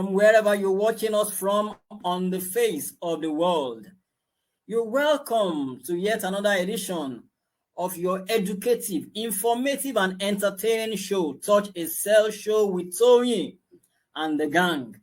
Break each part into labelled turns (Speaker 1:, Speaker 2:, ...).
Speaker 1: from wherever you're watching us from on the face of the world. You're welcome to yet another edition of your educative, informative, and entertaining show, Touch a Cell Show with Tony and the gang.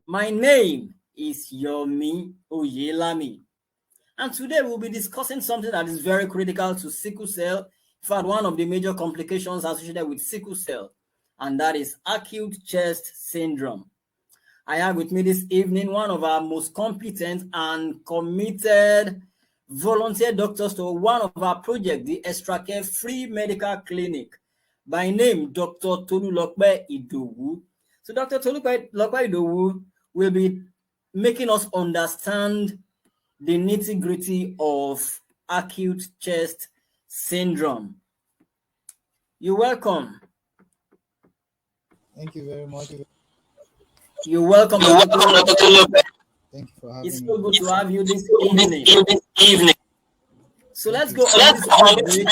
Speaker 1: My name is Yomi Oyelami, and today we'll be discussing something that is very critical to sickle cell. In fact, one of the major complications associated with sickle cell, and that is acute chest syndrome. I have with me this evening one of our most competent and committed volunteer doctors to one of our projects, the Extracare Free Medical Clinic, by name Dr. Tolulope Idowu. So Dr. Tolulope Idowu will be making us understand the nitty-gritty of acute chest syndrome. You're welcome.
Speaker 2: Thank you very much.
Speaker 1: You're welcome, Dr. Tolulope.
Speaker 2: Thank you for having
Speaker 1: It's
Speaker 2: me.
Speaker 1: so good to have you this evening. So let's go on this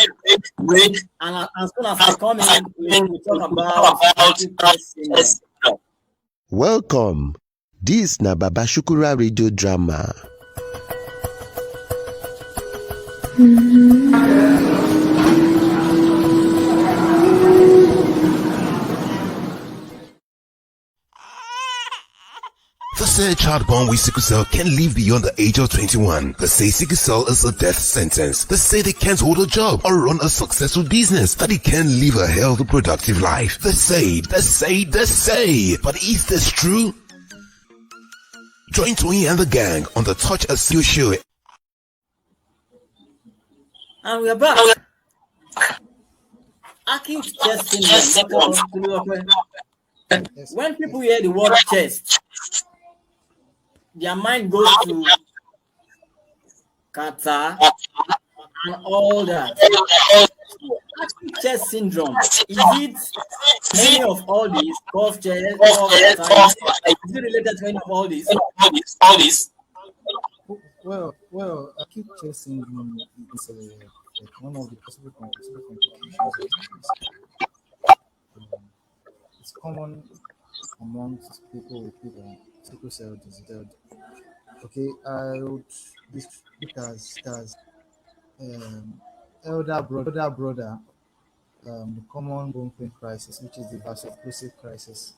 Speaker 1: break, and as soon as I come in, we'll talk about acute chest syndrome.
Speaker 3: Welcome. This na Baba Shukura radio drama.
Speaker 4: They say a child born with sickle cell can live beyond the age of 21. They say sickle cell is a death sentence. They say they can't hold a job or run a successful business, that they can't live a healthy, productive life. They say. But is this true? Join Tony and the gang on the Touch a Cell Show.
Speaker 1: And we're back. Acute chest syndrome. When people hear the word chest, their mind goes to kata and all that. Acute chest syndrome, is it any of all these? Cough, chest, cough, is it related to any of all these?
Speaker 2: Well, acute chest syndrome is one of the possible complications of this. It's common amongst people with sickle cell disease. Okay, I would describe it as elder brother, the common bone pain crisis, which is the vaso-occlusive crisis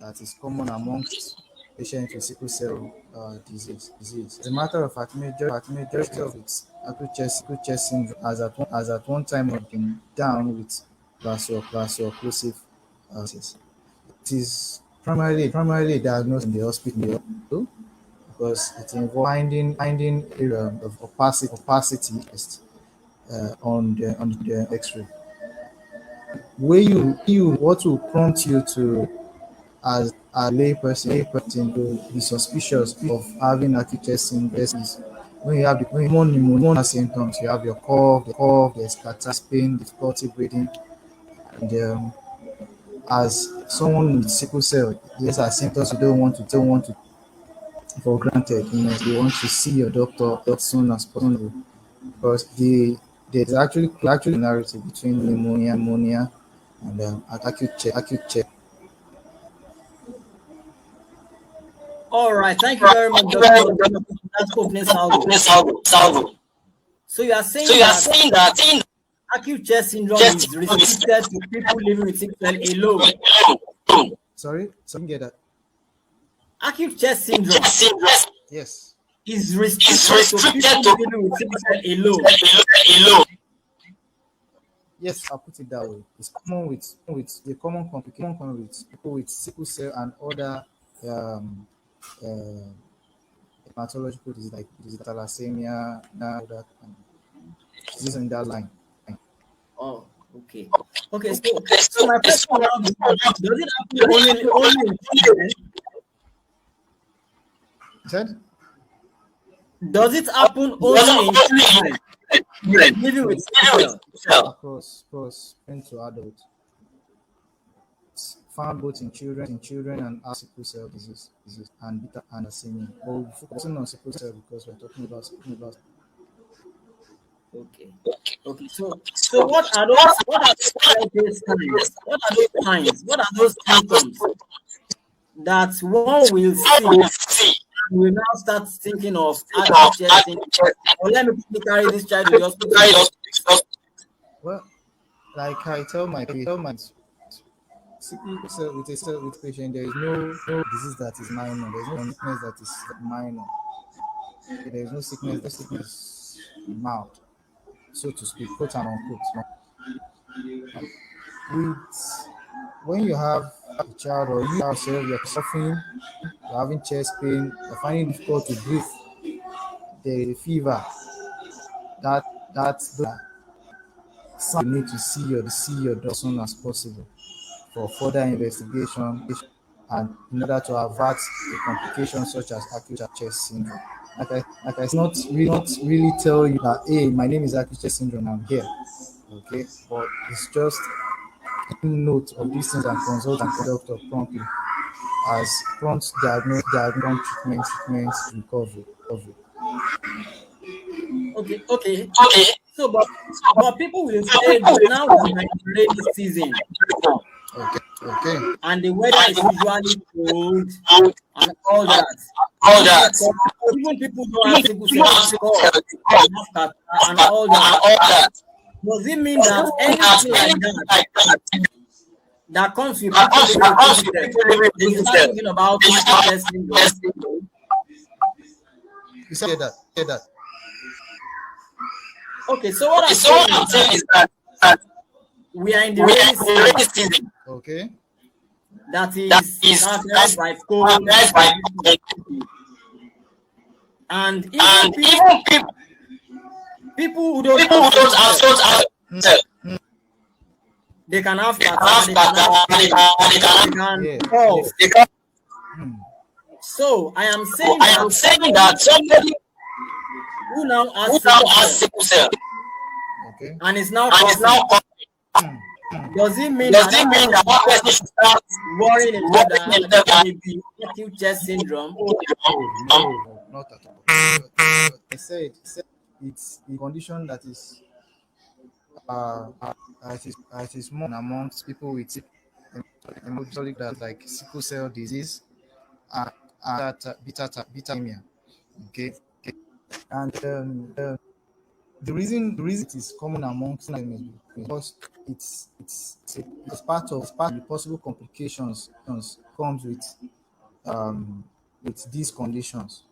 Speaker 2: that is common amongst patients with sickle cell disease. As a matter of fact, majority of its acute chest syndrome has at one time been down with vaso-occlusive crisis. It is primarily diagnosed in the hospital because it involves finding area of opacity on the X-ray. What will prompt you to, as a layperson, to be suspicious of having acute chest syndrome is when you have the pneumonia symptoms. You have your cough, there's catarrh, pain, difficulty breathing, and as someone with sickle cell, these are symptoms you don't want to for granted. You want to see your doctor as soon as possible, because there's actually similarity between pneumonia and acute chest.
Speaker 1: All right, thank you very much, Dr. That's opening salvo. So you are saying that acute chest syndrome is restricted to people living with sickle cell alone.
Speaker 2: Sorry, some get that.
Speaker 1: Acute chest syndrome,
Speaker 2: Yes,
Speaker 1: is restricted to people living with sickle cell alone.
Speaker 2: Yes, I'll put it that way. It's common with the common complication with people with sickle cell and other hematological disease like thalassemia, that disease in that line.
Speaker 1: Oh, okay. So my question now is, does it happen only in children?
Speaker 2: Said?
Speaker 1: Does it happen only in children living with sickle cell?
Speaker 2: Of course, into adults. It's found both in children and sickle cell disease and beta thalassemia. But we're focusing on sickle cell because we're talking about.
Speaker 1: Okay. So what are those signs? What are those signs? What are those symptoms that one will see and will now start thinking of active chest syndrome. Or let me quickly carry this child to the hospital.
Speaker 2: Well, like I tell my sickle cell with patient, there is no disease that is minor. There is no sickness that is minor. There is no sickness mild, so to speak, quote and unquote. With when you have a child or you yourself, you're suffering, you're having chest pain, you're finding it difficult to breathe, there is a fever, that's the sign you need to see your doctor as soon as possible for further investigation and in order to avert the complications such as acute chest syndrome. Like I not really tell you that, hey, my name is acute chest syndrome, I'm here. Okay, but it's just note of these things and consult the doctor promptly as prompt diagnosis, treatment, recovery.
Speaker 1: Okay. So, but people will say now we are in rainy season.
Speaker 2: Okay.
Speaker 1: And the weather is usually cold and all that. So even people who have sickle cell and all that. Does it mean that anything like that comes with people living with they start thinking about chest syndrome?
Speaker 2: You said that.
Speaker 1: Okay, so what I'm saying is that we are in the rainy season.
Speaker 2: Okay.
Speaker 1: That is characterized by cold. And even people who don't have they can have catarrh, they can cough. So I am saying that somebody who now has sickle cell,
Speaker 2: Okay.
Speaker 1: and is now coughing, does it mean that person should start worrying himself that there may be acute chest syndrome?
Speaker 2: No, not at all. I said it's a condition that is it is more amongst people with hematologic that like sickle cell disease and beta anemia. Okay. And the reason it is common amongst them is because it's part of the possible complications comes with these conditions.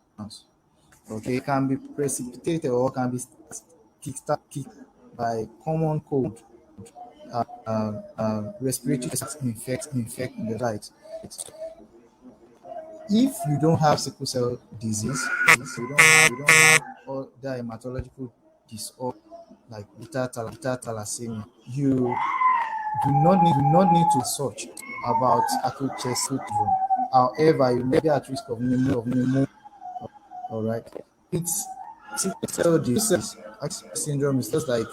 Speaker 2: Okay, it can be precipitated or can be kicked by common cold, respiratory infect in the right. If you don't have sickle cell disease, you don't have other hematological disorder like beta thalassemia, you do not need to search about acute chest syndrome. However, you may be at risk of pneumonia. All right, it's sickle cell disease syndrome is just like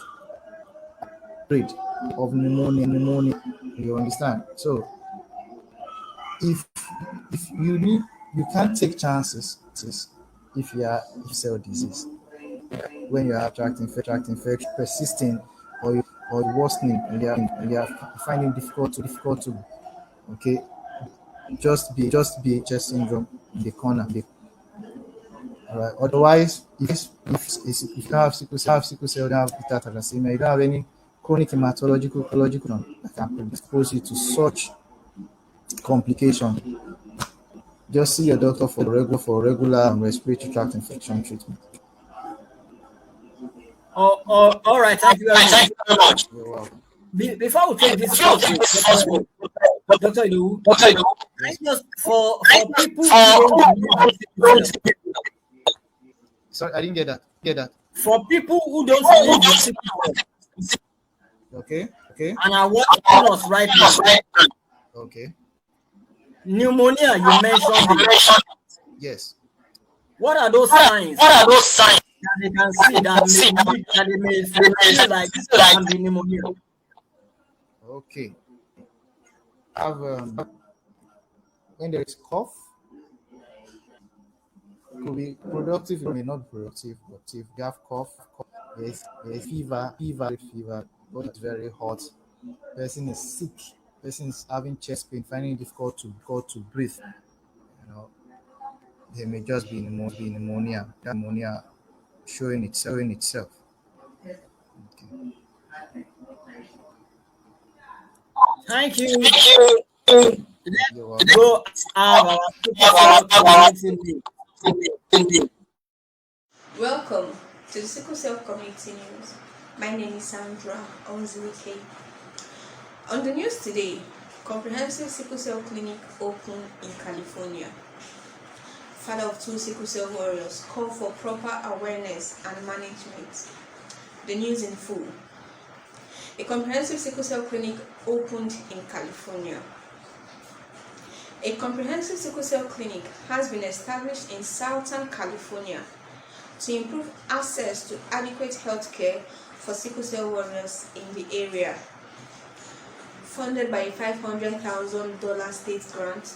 Speaker 2: rate of pneumonia. You understand? So if you can't take chances if you are cell disease when you have tract infection persisting or worsening and you are finding difficult to okay, just be chest syndrome in the corner. All right. Otherwise, if you have sickle cell, you don't have beta thalassemia, you don't have any chronic hematological that can predispose you to such complication, just see your doctor for regular respiratory tract infection treatment.
Speaker 1: All right, thank you very much.
Speaker 2: You're welcome.
Speaker 1: Before we take this question, Dr. Idu, just for people who don't
Speaker 2: Sorry, I didn't get that.
Speaker 1: For people who don't live with sickle cell,
Speaker 2: Okay.
Speaker 1: and are watching us right now,
Speaker 2: Okay.
Speaker 1: pneumonia, you mentioned it.
Speaker 2: Yes.
Speaker 1: What are those signs that they can see that they may feel like this can be pneumonia?
Speaker 2: Okay. Have when there is cough, could be productive, it may not be productive, but if you have cough, there's fever, but it's very hot. Person is sick, person's having chest pain, finding it difficult to breathe, you know, there may just be pneumonia, that pneumonia showing itself. Okay.
Speaker 1: Thank you.
Speaker 2: You're
Speaker 1: Let's
Speaker 2: welcome.
Speaker 1: go have our sickle cell community meeting.
Speaker 5: Welcome to the Sickle Cell Community News. My name is Sandra Onzuike. On the news today, comprehensive sickle cell clinic opened in California. Father of 2 sickle cell warriors call for proper awareness and management. The news in full. A comprehensive sickle cell clinic opened in California. A comprehensive sickle cell clinic has been established in Southern California to improve access to adequate health care for sickle cell warriors in the area. Funded by a $500,000 state grant,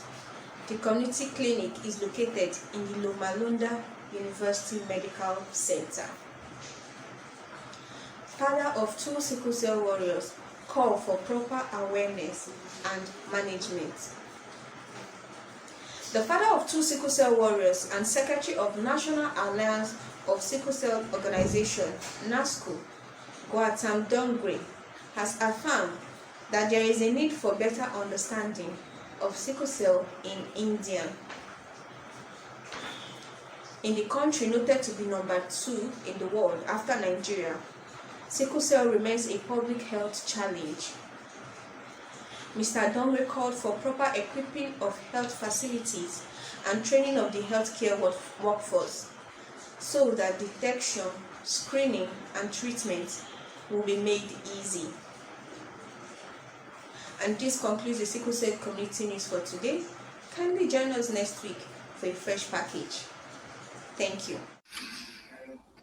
Speaker 5: the community clinic is located in the Loma Linda University Medical Center. Father of 2 sickle cell warriors call for proper awareness and management. The father of 2 sickle cell warriors and secretary of National Alliance of Sickle Cell Organization, NASCO, Gautam Dongre, has affirmed that there is a need for better understanding of sickle cell in India. In the country noted to be number 2 in the world after Nigeria, sickle cell remains a public health challenge. Mr. Dongre called for proper equipping of health facilities and training of the healthcare workforce so that detection, screening, and treatment will be made easy. And this concludes the Sickle Cell Community News for today. Kindly join us next week for a fresh package. Thank you.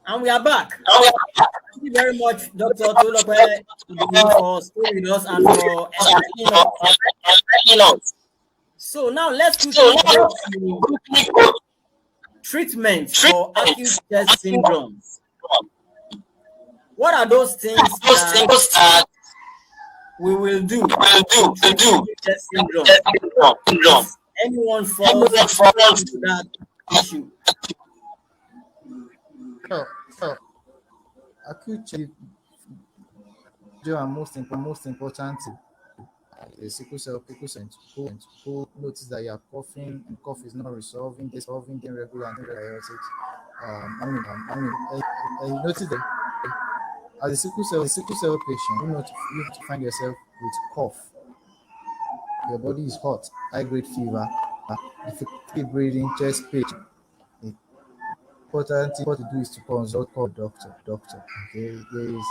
Speaker 1: And we are back. Thank you very much, Dr. Tolope, for staying with us and for enlightening us. So now let's quickly go to treatment for acute chest syndrome. What are those things that we will do to treat acute chest syndrome? If anyone falls into that issue.
Speaker 2: So, acute chest and most important, the sickle cell patient who notice that you are coughing and cough is not resolving, irregular and antibiotics. You notice that as a sickle cell patient, you have to find yourself with cough. Your body is hot, high grade fever, difficulty breathing, chest pain. The important thing to do is to consult a doctor. Okay, there is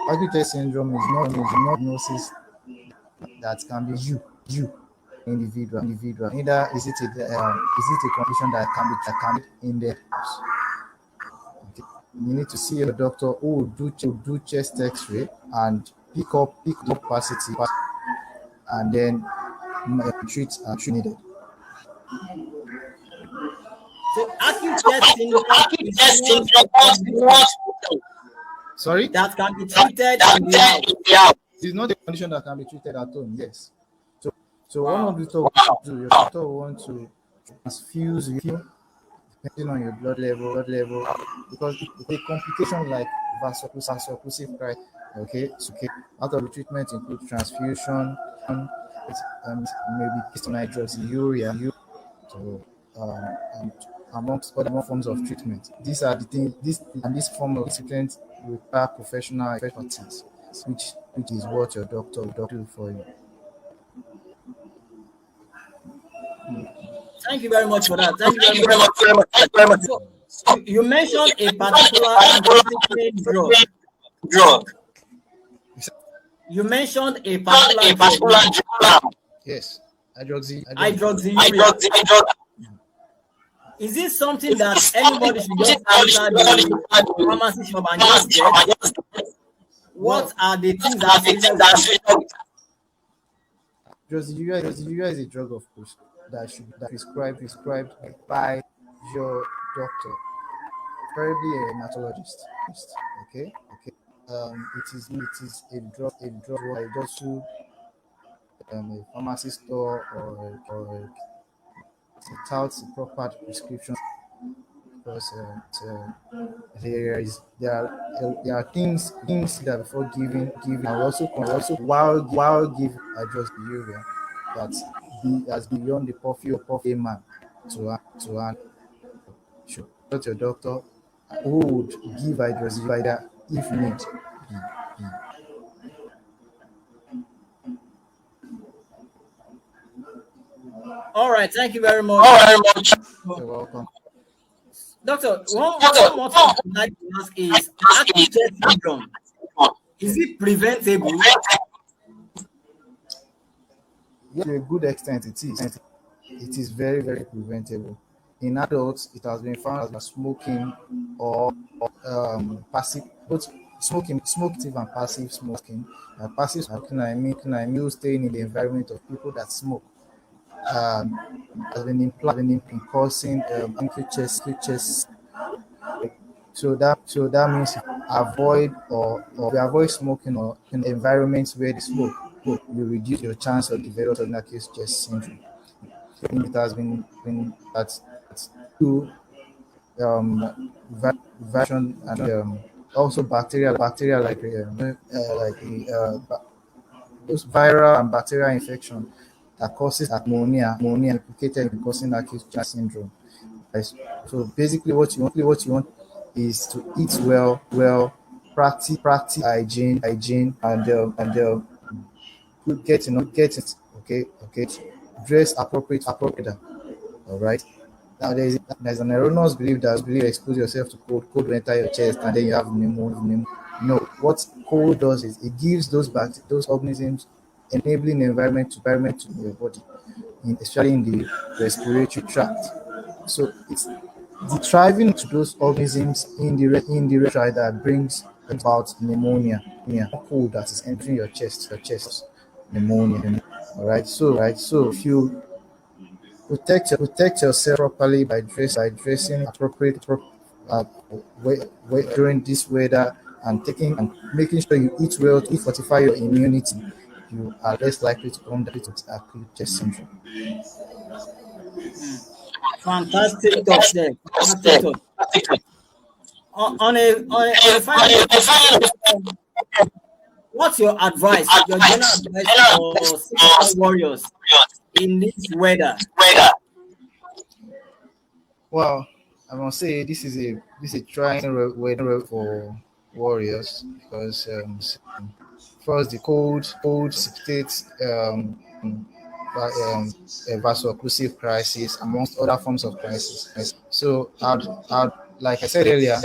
Speaker 2: acute chest syndrome is not diagnosis that can be you individual. Neither is it a condition that can be in the house. Okay. You need to see your doctor who will do chest X-ray and pick up capacity and then treat needed.
Speaker 1: So acute chest syndrome is
Speaker 2: Sorry?
Speaker 1: that can be treated in the house.
Speaker 2: It's not a condition that can be treated at home, yes. So one of the things your doctor will want to transfuse you depending on your blood level, because a complication like vaso-occlusive crisis, okay, out of the treatment include transfusion, maybe hydroxyurea, so and amongst other forms of treatment. These are the things. This form of treatment require professional expertise, which is what your doctor will do for you.
Speaker 1: Thank you very much for that. Thank you very much. So, you mentioned a particular antidiscipline drug. You mentioned a particular drug.
Speaker 2: Yes,
Speaker 1: hydroxyurea. Is this something that anybody should just enter the pharmacy shop and just get? What are the things that
Speaker 2: hydroxyurea is a drug, of course, that should be prescribed by your doctor, preferably a hematologist. Okay. It is a drug a pharmacy store or without the proper prescription, because there are things that before giving, and also while giving adjust behavior that's beyond the purview of a man to handle. Should consult your doctor, who would give hydroxychloroquine if need be.
Speaker 1: All right, thank you very much.
Speaker 2: You're welcome.
Speaker 1: Doctor, one more thing I'd like to ask is active chest syndrome. Is it preventable?
Speaker 2: Yeah, to a good extent, it is. It is very, very preventable. In adults, it has been found that smoking or passive, both smoking and passive smoking. Passive smoking, I mean you staying in the environment of people that smoke, has been implied in causing acute chest. So that means avoid smoking or in environments where they smoke, you reduce your chance of developing acute chest syndrome. It has been that to version and also bacterial like those viral and bacterial infection that causes pneumonia implicated in causing acute chest syndrome. So basically, what you want is to eat well, practice hygiene, and get it. Okay. Dress appropriate. All right. Now there's an erroneous belief that expose yourself to cold will enter your chest and then you have pneumonia. No, what cold does is it gives those organisms enabling environment to your body, especially in the respiratory tract. So it's the thriving to those organisms in the respiratory that brings about pneumonia, cold that is entering your chest, pneumonia. All right. So if you protect yourself properly by dressing appropriate during this weather, and making sure you eat well to fortify your immunity, you are less likely to come down with acute chest syndrome.
Speaker 1: Fantastic talk there. Fantastic talk. On a final, what's your advice, your general advice for sickle warriors in this weather?
Speaker 2: Well, I must say this is a trying weather for warriors, because first the cold states vaso-occlusive crisis amongst other forms of crisis. So I'd like I said earlier,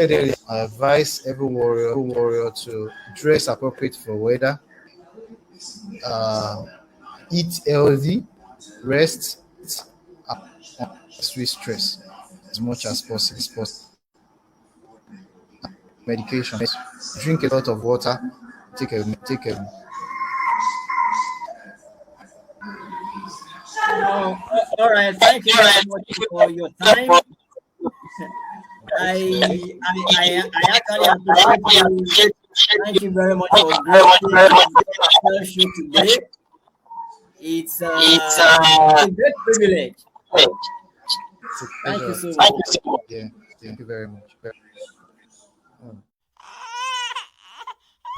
Speaker 2: I advise every warrior to dress appropriate for weather, eat healthy, rest, sweet stress as much as possible. Medication, drink a lot of water, take a
Speaker 1: all right, thank you very much for your time. I actually appreciate you. Thank you very much for great show today. It's a great privilege. Thank you so much.
Speaker 2: Yeah, thank you very much.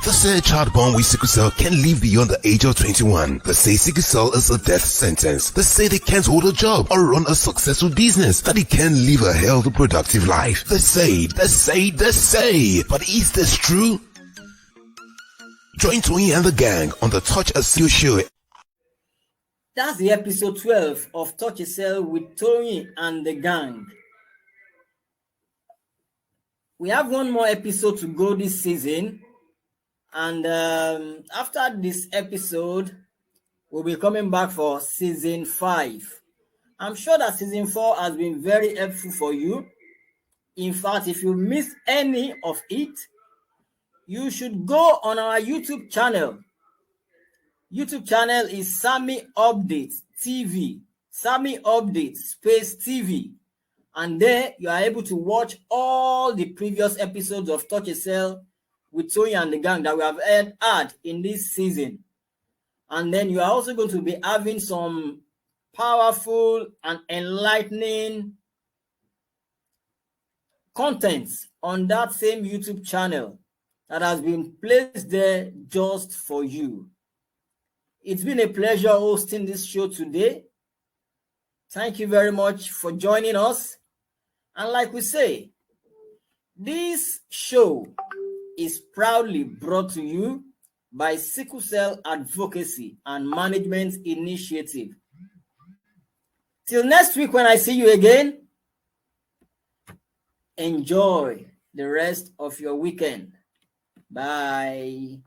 Speaker 4: They say a child born with sickle cell can live beyond the age of 21. They say sickle cell is a death sentence. They say they can't hold a job or run a successful business, that they can't live a healthy, productive life. They say. But is this true? Join Tony and the gang on the Touch a Cell show.
Speaker 1: That's the episode 12 of Touch a Cell with Tony and the gang. We have one more episode to go this season. And after this episode, we'll be coming back for season 5. I'm sure that season 4 has been very helpful for you. In fact, if you missed any of it, you should go on our YouTube channel. YouTube channel is Sammy Update TV. Sammy Update space TV. And there you are able to watch all the previous episodes of Touch a Cell with Tony and the gang that we have had in this season. And then you are also going to be having some powerful and enlightening content on that same YouTube channel that has been placed there just for you. It's been a pleasure hosting this show today. Thank you very much for joining us. And like we say, this show is proudly brought to you by Sickle Cell Advocacy and Management Initiative. Till next week when I see you again, enjoy the rest of your weekend. Bye.